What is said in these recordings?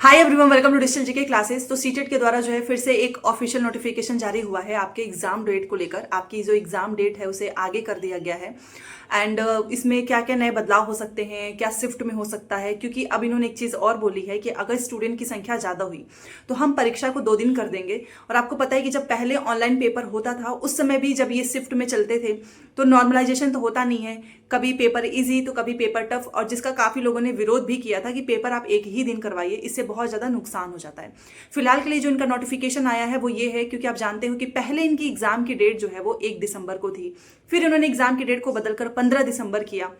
Hi everyone, welcome to digital GK classes. तो CTET के द्वारा जो है फिर से एक ऑफिशियल नोटिफिकेशन जारी हुआ है आपके एग्जाम डेट को लेकर। आपकी जो एग्जाम डेट है उसे आगे कर दिया गया है एंड इसमें क्या क्या नए बदलाव हो सकते हैं, क्या शिफ्ट में हो सकता है, क्योंकि अब इन्होंने एक चीज़ और बोली है कि अगर स्टूडेंट की संख्या ज़्यादा हुई तो हम परीक्षा को 2 दिन कर देंगे। और आपको पता है कि जब पहले ऑनलाइन पेपर होता था उस समय भी जब ये शिफ्ट में चलते थे तो नॉर्मलाइजेशन तो होता नहीं है, कभी पेपर इजी तो कभी पेपर टफ, और जिसका काफ़ी लोगों ने विरोध भी किया था कि पेपर आप एक ही दिन करवाइए, इससे बहुत ज़्यादा नुकसान हो जाता है। फिलहाल के लिए जो इनका नोटिफिकेशन आया है वो ये है, क्योंकि आप जानते हो कि पहले इनकी एग्जाम की डेट जो है वो 1 दिसंबर को थी, फिर इन्होंने एग्जाम की डेट को बदलकर 15 दिसंबर किया।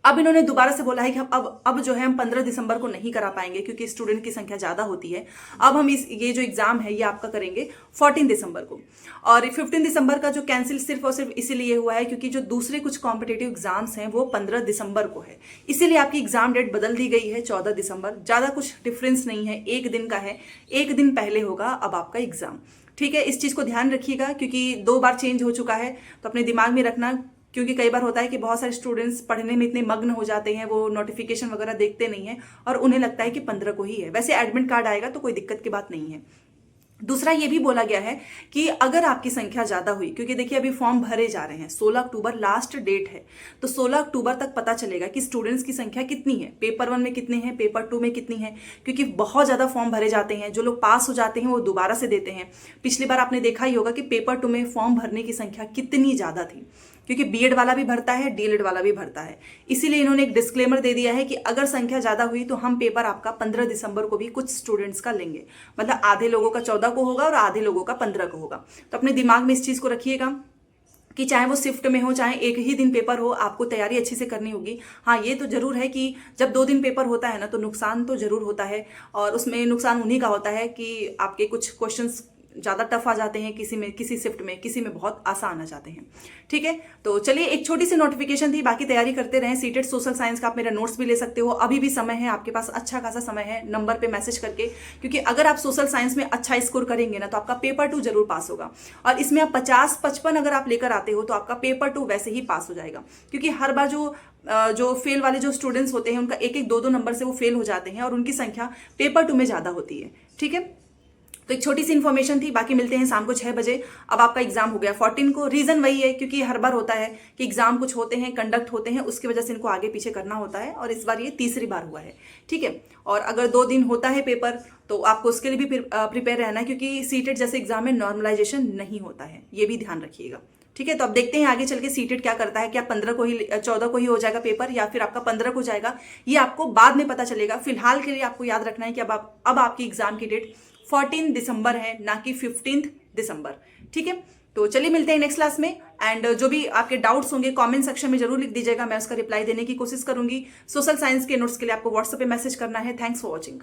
अब इन्होंने दोबारा से बोला है कि अब जो है हम 15 दिसंबर को नहीं करा पाएंगे क्योंकि स्टूडेंट की संख्या ज़्यादा होती है। अब हम ये जो एग्जाम है ये आपका करेंगे 14 दिसंबर को। और 15 दिसंबर का जो कैंसिल सिर्फ और सिर्फ इसीलिए हुआ है क्योंकि जो दूसरे कुछ कॉम्पिटेटिव एग्जाम्स हैं वो 15 दिसंबर को है, इसीलिए आपकी एग्जाम डेट बदल दी गई है 14 दिसंबर। ज़्यादा कुछ डिफरेंस नहीं है, एक दिन का है, एक दिन पहले होगा अब आपका एग्जाम। ठीक है, इस चीज़ को ध्यान रखिएगा क्योंकि 2 बार चेंज हो चुका है, तो अपने दिमाग में रखना, क्योंकि कई बार होता है कि बहुत सारे स्टूडेंट्स पढ़ने में इतने मग्न हो जाते हैं, वो नोटिफिकेशन वगैरह देखते नहीं है और उन्हें लगता है कि 15 को ही है। वैसे एडमिट कार्ड आएगा तो कोई दिक्कत की बात नहीं है। दूसरा ये भी बोला गया है कि अगर आपकी संख्या ज़्यादा हुई, क्योंकि देखिए अभी फॉर्म भरे जा रहे हैं, 16 अक्टूबर लास्ट डेट है, तो 16 अक्टूबर तक पता चलेगा कि स्टूडेंट्स की संख्या कितनी है, पेपर 1 में कितने हैं, पेपर 2 में कितनी है, क्योंकि बहुत ज़्यादा फॉर्म भरे जाते हैं। जो लोग पास हो जाते हैं वो दोबारा से देते हैं। पिछली बार आपने देखा ही होगा कि पेपर 2 में फॉर्म भरने की संख्या कितनी ज़्यादा थी, क्योंकि बीएड वाला भी भरता है, डीएलएड वाला भी भरता है। इसीलिए इन्होंने एक डिस्क्लेमर दे दिया है कि अगर संख्या ज़्यादा हुई तो हम पेपर आपका 15 दिसंबर को भी कुछ स्टूडेंट्स का लेंगे, मतलब आधे लोगों का 14 को होगा और आधे लोगों का 15 को होगा। तो अपने दिमाग में इस चीज़ को रखिएगा कि चाहे वो शिफ्ट में हो, चाहे एक ही दिन पेपर हो, आपको तैयारी अच्छे से करनी होगी। हाँ, ये तो जरूर है कि जब 2 दिन पेपर होता है ना तो नुकसान तो जरूर होता है, और उसमें नुकसान उन्हीं का होता है कि आपके कुछ क्वेश्चंस ज़्यादा टफ आ जाते हैं, किसी में, किसी शिफ्ट में, किसी में बहुत आसान आ जाते हैं। ठीक है, तो चलिए, एक छोटी सी नोटिफिकेशन थी, बाकी तैयारी करते रहें। सीटेट सोशल साइंस का आप मेरा नोट्स भी ले सकते हो, अभी भी समय है आपके पास, अच्छा खासा समय है, नंबर पे मैसेज करके, क्योंकि अगर आप सोशल साइंस में अच्छा स्कोर करेंगे ना तो आपका पेपर 2 जरूर पास होगा। और इसमें आप 50-55 अगर आप लेकर आते हो तो आपका पेपर 2 वैसे ही पास हो जाएगा, क्योंकि हर बार जो फेल वाले जो स्टूडेंट्स होते हैं उनका 1-1, 2-2 नंबर से वो फेल हो जाते हैं और उनकी संख्या पेपर 2 में ज़्यादा होती है। ठीक है, तो एक छोटी सी इन्फॉर्मेशन थी, बाकी मिलते हैं शाम को 6 बजे। अब आपका एग्जाम हो गया 14 को। रीजन वही है क्योंकि हर बार होता है कि एग्जाम कुछ होते हैं, कंडक्ट होते हैं, उसकी वजह से इनको आगे पीछे करना होता है, और इस बार ये तीसरी बार हुआ है। ठीक है, और अगर 2 दिन होता है पेपर तो आपको उसके लिए भी प्रिपेयर रहना है, क्योंकि सीटेट जैसे एग्जाम में नॉर्मलाइजेशन नहीं होता है, ये भी ध्यान रखिएगा। ठीक है, तो अब देखते हैं आगे चल के सीटेट क्या करता है, क्या 15 को ही 14 को ही हो जाएगा पेपर या फिर आपका 15 को जाएगा, ये आपको बाद में पता चलेगा। फिलहाल के लिए आपको याद रखना है कि अब आपकी एग्जाम की डेट 14 दिसंबर है, ना कि 15 दिसंबर। ठीक है, तो चलिए मिलते हैं नेक्स्ट क्लास में। एंड जो भी आपके डाउट्स होंगे कमेंट सेक्शन में जरूर लिख दीजिएगा, मैं उसका रिप्लाई देने की कोशिश करूंगी। सोशल साइंस के नोट्स के लिए आपको व्हाट्सएप पे मैसेज करना है। Thanks for watching.